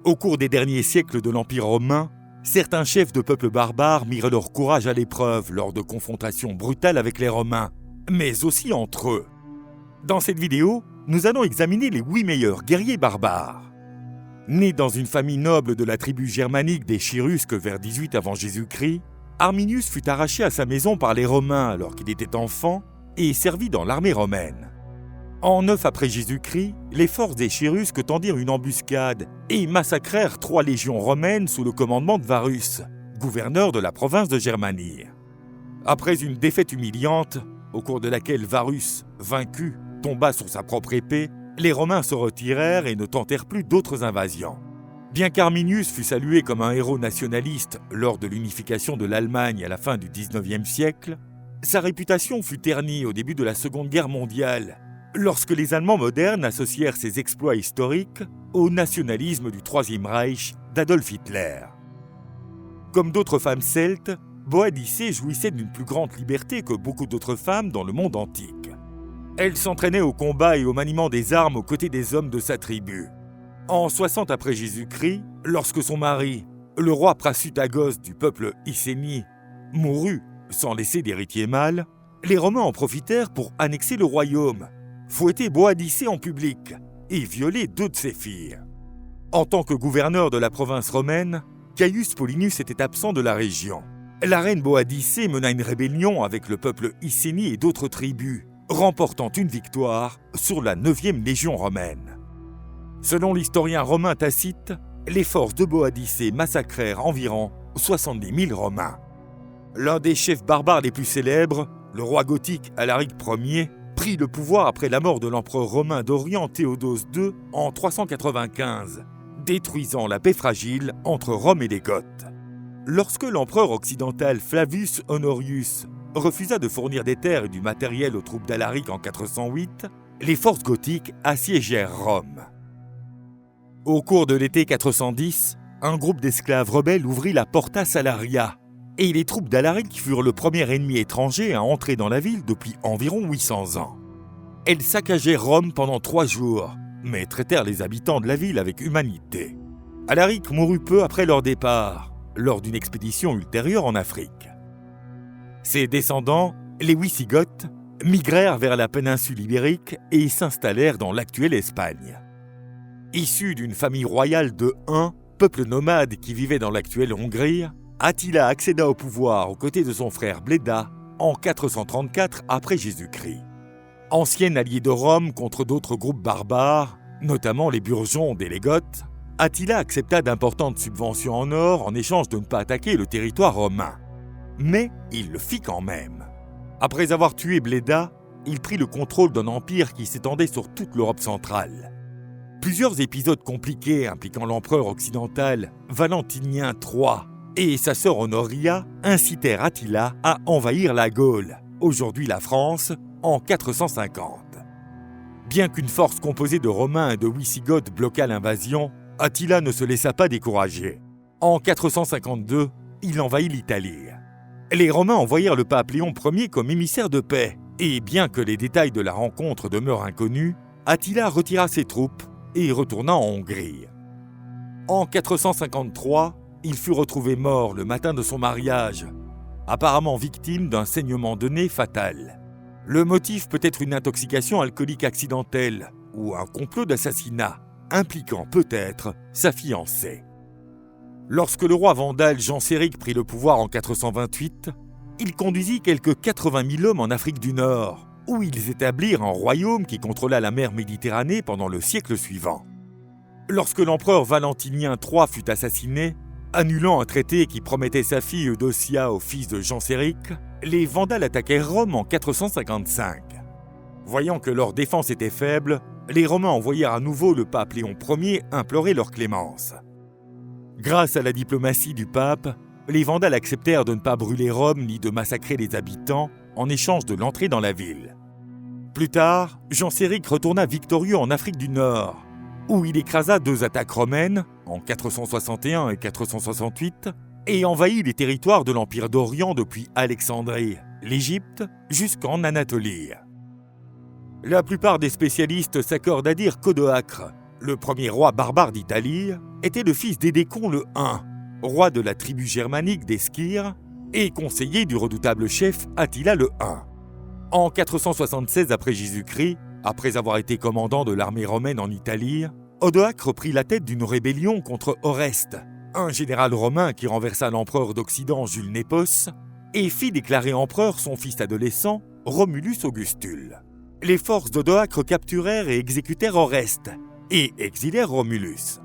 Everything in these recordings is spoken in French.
Au cours des derniers siècles de l'Empire romain, certains chefs de peuples barbares mirent leur courage à l'épreuve lors de confrontations brutales avec les Romains, mais aussi entre eux. Dans cette vidéo, nous allons examiner les 8 meilleurs guerriers barbares. Né dans une famille noble de la tribu germanique des Chérusques vers 18 avant Jésus-Christ, Arminius fut arraché à sa maison par les Romains alors qu'il était enfant et servit dans l'armée romaine. En 9 après Jésus-Christ, les forces des Chérusques tendirent une embuscade et massacrèrent 3 légions romaines sous le commandement de Varus, gouverneur de la province de Germanie. Après une défaite humiliante, au cours de laquelle Varus, vaincu, tomba sur sa propre épée, les Romains se retirèrent et ne tentèrent plus d'autres invasions. Bien qu'Arminius fût salué comme un héros nationaliste lors de l'unification de l'Allemagne à la fin du XIXe siècle, sa réputation fut ternie au début de la Seconde Guerre mondiale, lorsque les Allemands modernes associèrent ses exploits historiques au nationalisme du Troisième Reich d'Adolf Hitler. Comme d'autres femmes celtes, Boadicée jouissait d'une plus grande liberté que beaucoup d'autres femmes dans le monde antique. Elle s'entraînait au combat et au maniement des armes aux côtés des hommes de sa tribu. En 60 après Jésus-Christ, lorsque son mari, le roi Prasutagos du peuple Icénie, mourut sans laisser d'héritier mâle, les Romains en profitèrent pour annexer le royaume, fouetter Boadicée en public et violer 2 de ses filles. En tant que gouverneur de la province romaine, Caius Paulinus était absent de la région. La reine Boadicée mena une rébellion avec le peuple Icénie et d'autres tribus, remportant une victoire sur la 9e légion romaine. Selon l'historien romain Tacite, les forces de Boadicée massacrèrent environ 70 000 Romains. L'un des chefs barbares les plus célèbres, le roi gothique Alaric Ier, prit le pouvoir après la mort de l'empereur romain d'Orient Théodose II en 395, détruisant la paix fragile entre Rome et les Goths. Lorsque l'empereur occidental Flavius Honorius refusa de fournir des terres et du matériel aux troupes d'Alaric en 408, les forces gothiques assiégèrent Rome. Au cours de l'été 410, un groupe d'esclaves rebelles ouvrit la Porta Salaria, et les troupes d'Alaric furent le premier ennemi étranger à entrer dans la ville depuis environ 800 ans. Elles saccagèrent Rome pendant 3 jours, mais traitèrent les habitants de la ville avec humanité. Alaric mourut peu après leur départ, lors d'une expédition ultérieure en Afrique. Ses descendants, les Wisigoths, migrèrent vers la péninsule ibérique et s'installèrent dans l'actuelle Espagne. Issu d'une famille royale de Huns, peuple nomade qui vivait dans l'actuelle Hongrie, Attila accéda au pouvoir aux côtés de son frère Bléda en 434 après Jésus-Christ. Ancien allié de Rome contre d'autres groupes barbares, notamment les Burgondes et les Goths, Attila accepta d'importantes subventions en or en échange de ne pas attaquer le territoire romain. Mais il le fit quand même. Après avoir tué Bléda, il prit le contrôle d'un empire qui s'étendait sur toute l'Europe centrale. Plusieurs épisodes compliqués impliquant l'empereur occidental Valentinien III et sa sœur Honoria incitèrent Attila à envahir la Gaule, aujourd'hui la France, en 450. Bien qu'une force composée de Romains et de Wisigoths bloqua l'invasion, Attila ne se laissa pas décourager. En 452, il envahit l'Italie. Les Romains envoyèrent le pape Léon Ier comme émissaire de paix, et bien que les détails de la rencontre demeurent inconnus, Attila retira ses troupes et retourna en Hongrie. En 453, il fut retrouvé mort le matin de son mariage, apparemment victime d'un saignement de nez fatal. Le motif peut être une intoxication alcoolique accidentelle ou un complot d'assassinat, impliquant peut-être sa fiancée. Lorsque le roi vandale Genséric prit le pouvoir en 428, il conduisit quelques 80 000 hommes en Afrique du Nord, où ils établirent un royaume qui contrôla la mer Méditerranée pendant le siècle suivant. Lorsque l'empereur Valentinien III fut assassiné, annulant un traité qui promettait sa fille Eudocia au fils de Genséric, les Vandales attaquèrent Rome en 455. Voyant que leur défense était faible, les Romains envoyèrent à nouveau le pape Léon Ier implorer leur clémence. Grâce à la diplomatie du pape, les Vandales acceptèrent de ne pas brûler Rome ni de massacrer les habitants en échange de l'entrée dans la ville. Plus tard, Genséric retourna victorieux en Afrique du Nord, où il écrasa 2 attaques romaines, en 461 et 468, et envahit les territoires de l'Empire d'Orient depuis Alexandrie, l'Égypte, jusqu'en Anatolie. La plupart des spécialistes s'accordent à dire qu'Odoacre, Le premier roi barbare d'Italie était le fils d'Édécon le I, roi de la tribu germanique des Skyres et conseiller du redoutable chef Attila le I. En 476 après Jésus-Christ, après avoir été commandant de l'armée romaine en Italie, Odoacre prit la tête d'une rébellion contre Oreste, un général romain qui renversa l'empereur d'Occident Jules Népos et fit déclarer empereur son fils adolescent Romulus Augustule. Les forces d'Odoacre capturèrent et exécutèrent Oreste et exilèrent Romulus.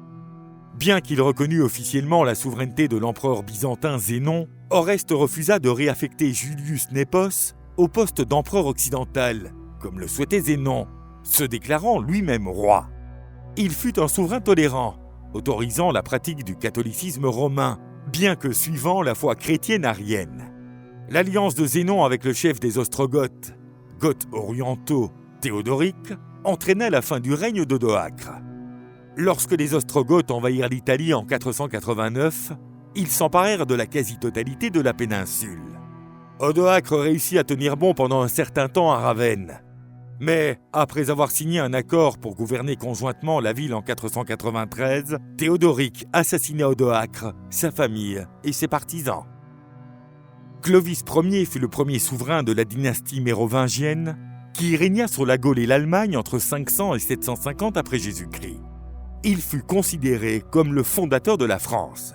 Bien qu'il reconnût officiellement la souveraineté de l'empereur byzantin Zénon, Oreste refusa de réaffecter Julius Népos au poste d'empereur occidental, comme le souhaitait Zénon, se déclarant lui-même roi. Il fut un souverain tolérant, autorisant la pratique du catholicisme romain, bien que suivant la foi chrétienne arienne. L'alliance de Zénon avec le chef des Ostrogoths, Goths orientaux, Théodoric, entraîna la fin du règne d'Odoacre. Lorsque les Ostrogoths envahirent l'Italie en 489, ils s'emparèrent de la quasi-totalité de la péninsule. Odoacre réussit à tenir bon pendant un certain temps à Ravenne. Mais, après avoir signé un accord pour gouverner conjointement la ville en 493, Théodoric assassina Odoacre, sa famille et ses partisans. Clovis Ier fut le premier souverain de la dynastie mérovingienne qui régna sur la Gaule et l'Allemagne entre 500 et 750 après Jésus-Christ. Il fut considéré comme le fondateur de la France.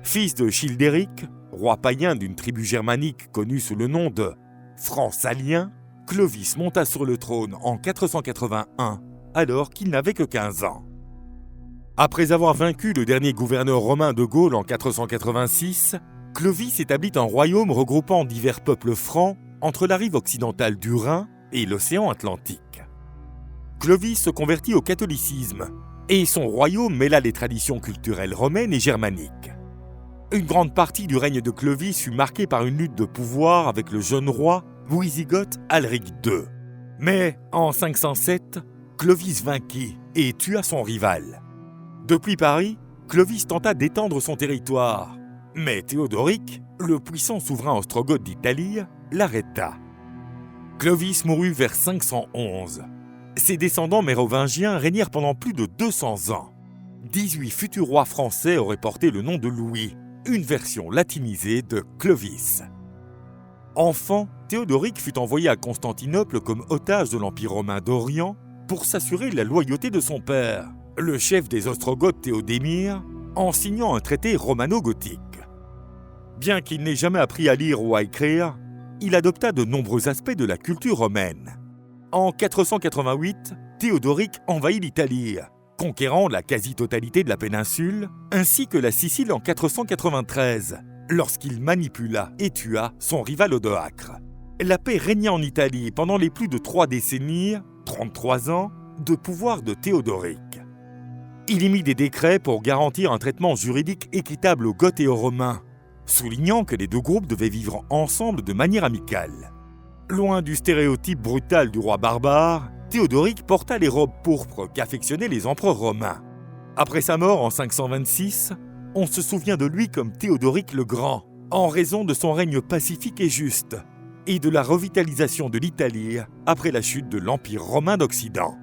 Fils de Childéric, roi païen d'une tribu germanique connue sous le nom de Francs-Saliens, Clovis monta sur le trône en 481, alors qu'il n'avait que 15 ans. Après avoir vaincu le dernier gouverneur romain de Gaule en 486, Clovis établit un royaume regroupant divers peuples francs entre la rive occidentale du Rhin et l'océan Atlantique. Clovis se convertit au catholicisme et son royaume mêla les traditions culturelles romaines et germaniques. Une grande partie du règne de Clovis fut marquée par une lutte de pouvoir avec le jeune roi wisigoth Alric II. Mais en 507, Clovis vainquit et tua son rival. Depuis Paris, Clovis tenta d'étendre son territoire, mais Théodoric, le puissant souverain ostrogoth d'Italie, l'arrêta. Clovis mourut vers 511. Ses descendants mérovingiens régnèrent pendant plus de 200 ans. 18 futurs rois français auraient porté le nom de Louis, une version latinisée de Clovis. Enfant, Théodoric fut envoyé à Constantinople comme otage de l'Empire romain d'Orient pour s'assurer la loyauté de son père, le chef des Ostrogoths Théodémire, en signant un traité romano-gothique. Bien qu'il n'ait jamais appris à lire ou à écrire, il adopta de nombreux aspects de la culture romaine. En 488, Théodoric envahit l'Italie, conquérant la quasi-totalité de la péninsule, ainsi que la Sicile en 493, lorsqu'il manipula et tua son rival Odoacre. La paix régna en Italie pendant les plus de 3 décennies, 33 ans, de pouvoir de Théodoric. Il émit des décrets pour garantir un traitement juridique équitable aux Goths et aux Romains, soulignant que les deux groupes devaient vivre ensemble de manière amicale. Loin du stéréotype brutal du roi barbare, Théodoric porta les robes pourpres qu'affectionnaient les empereurs romains. Après sa mort en 526, on se souvient de lui comme Théodoric le Grand, en raison de son règne pacifique et juste, et de la revitalisation de l'Italie après la chute de l'Empire romain d'Occident.